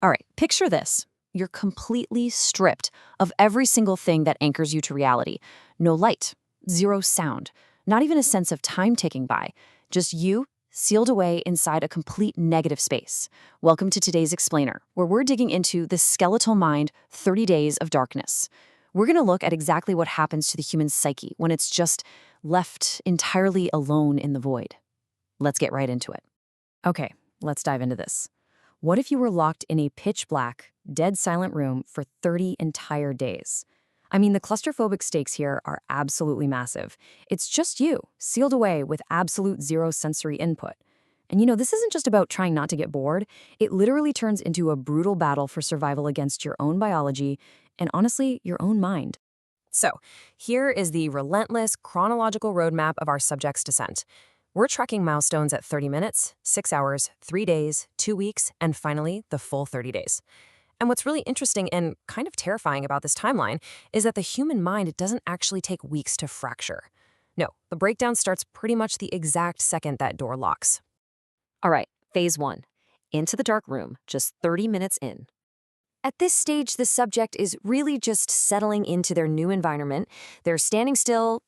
All right, picture this. You're completely stripped of every single thing that anchors you to reality. No light, zero sound, not even a sense of time ticking by. Just you, sealed away inside a complete negative space. Welcome to today's Explainer, where we're digging into the skeletal mind 30 days of darkness. We're going to look at exactly what happens to the human psyche when it's just left entirely alone in the void. Let's get right into it. Okay, let's dive into this. What if you were locked in a pitch black, dead silent room for 30 entire days? I mean, the claustrophobic stakes here are absolutely massive. It's just you, sealed away with absolute zero sensory input. And this isn't just about trying not to get bored. It literally turns into a brutal battle for survival against your own biology and, honestly, your own mind. So, here is the relentless chronological roadmap of our subject's descent. We're tracking milestones at 30 minutes, 6 hours, 3 days, 2 weeks, and finally, the full 30 days. And what's really interesting and kind of terrifying about this timeline is that the human mind doesn't actually take weeks to fracture. No, the breakdown starts pretty much the exact second that door locks. All right, phase 1. Into the dark room, just 30 minutes in. At this stage, the subject is really just settling into their new environment. They're standing still,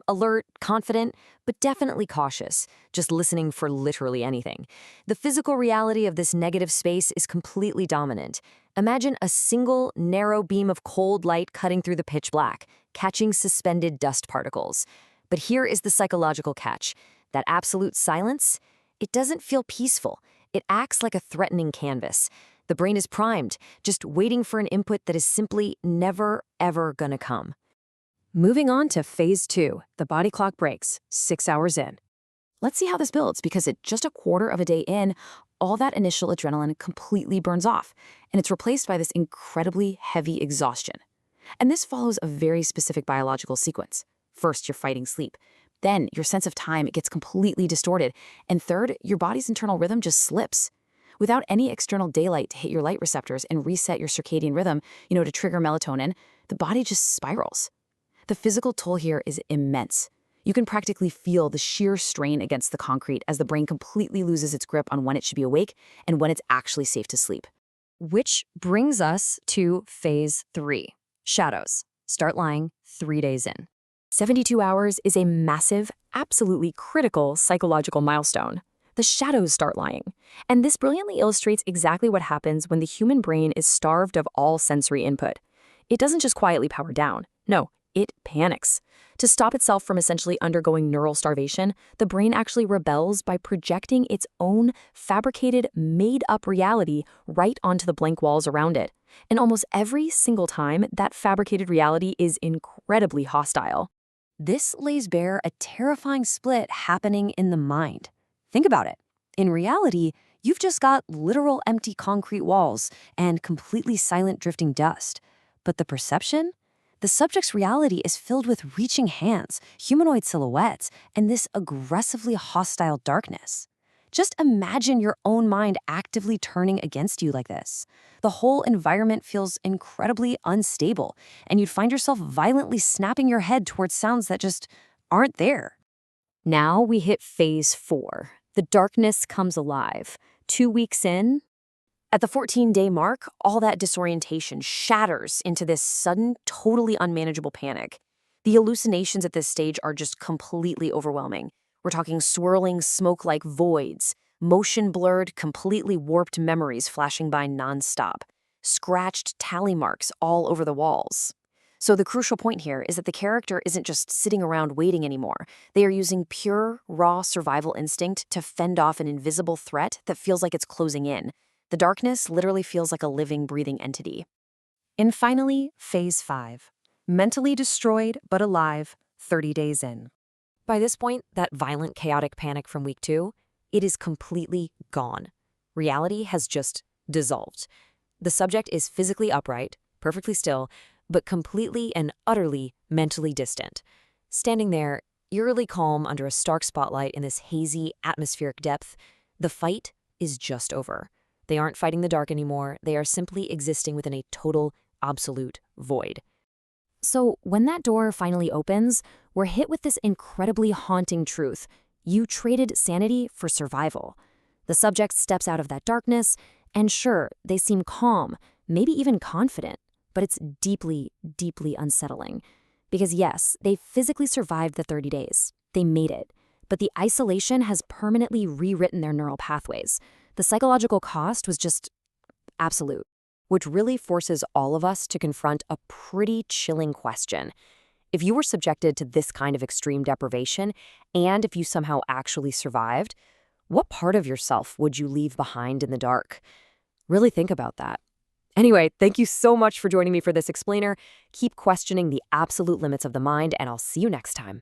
alert, confident, but definitely cautious, just listening for literally anything. The physical reality of this negative space is completely dominant. Imagine a single, narrow beam of cold light cutting through the pitch black, catching suspended dust particles. But here is the psychological catch. That absolute silence, it doesn't feel peaceful. It acts like a threatening canvas. The brain is primed, just waiting for an input that is simply never, ever gonna come. Moving on to phase 2, the body clock breaks, 6 hours in. Let's see how this builds, because at just a quarter of a day in, all that initial adrenaline completely burns off, and it's replaced by this incredibly heavy exhaustion. And this follows a very specific biological sequence. First, you're fighting sleep. Then, your sense of time gets completely distorted. And third, your body's internal rhythm just slips. Without any external daylight to hit your light receptors and reset your circadian rhythm, to trigger melatonin, the body just spirals. The physical toll here is immense. You can practically feel the sheer strain against the concrete as the brain completely loses its grip on when it should be awake and when it's actually safe to sleep. Which brings us to phase 3, shadows. Start lying 3 days in. 72 hours is a massive, absolutely critical psychological milestone. The shadows start lying. And this brilliantly illustrates exactly what happens when the human brain is starved of all sensory input. It doesn't just quietly power down. No, it panics. To stop itself from essentially undergoing neural starvation, the brain actually rebels by projecting its own fabricated, made-up reality right onto the blank walls around it. And almost every single time, that fabricated reality is incredibly hostile. This lays bare a terrifying split happening in the mind. Think about it. In reality, you've just got literal empty concrete walls and completely silent drifting dust. But the perception? The subject's reality is filled with reaching hands, humanoid silhouettes, and this aggressively hostile darkness. Just imagine your own mind actively turning against you like this. The whole environment feels incredibly unstable, and you'd find yourself violently snapping your head towards sounds that just aren't there. Now we hit phase 4. The darkness comes alive. 2 weeks in, at the 14-day mark, all that disorientation shatters into this sudden, totally unmanageable panic. The hallucinations at this stage are just completely overwhelming. We're talking swirling smoke-like voids, motion-blurred, completely warped memories flashing by nonstop, scratched tally marks all over the walls. So the crucial point here is that the character isn't just sitting around waiting anymore. They are using pure, raw survival instinct to fend off an invisible threat that feels like it's closing in. The darkness literally feels like a living, breathing entity. And finally, phase 5. Mentally destroyed but alive, 30 days in. By this point, that violent, chaotic panic from week 2, it is completely gone. Reality has just dissolved. The subject is physically upright, perfectly still, but completely and utterly mentally distant. Standing there, eerily calm under a stark spotlight in this hazy, atmospheric depth, the fight is just over. They aren't fighting the dark anymore. They are simply existing within a total, absolute void. So when that door finally opens, we're hit with this incredibly haunting truth. You traded sanity for survival. The subject steps out of that darkness, And sure, they seem calm, maybe even confident, but it's deeply, deeply unsettling. Because yes, they physically survived the 30 days. They made it. But the isolation has permanently rewritten their neural pathways. The psychological cost was just absolute, which really forces all of us to confront a pretty chilling question. If you were subjected to this kind of extreme deprivation, and if you somehow actually survived, what part of yourself would you leave behind in the dark? Really think about that. Anyway, thank you so much for joining me for this explainer. Keep questioning the absolute limits of the mind, and I'll see you next time.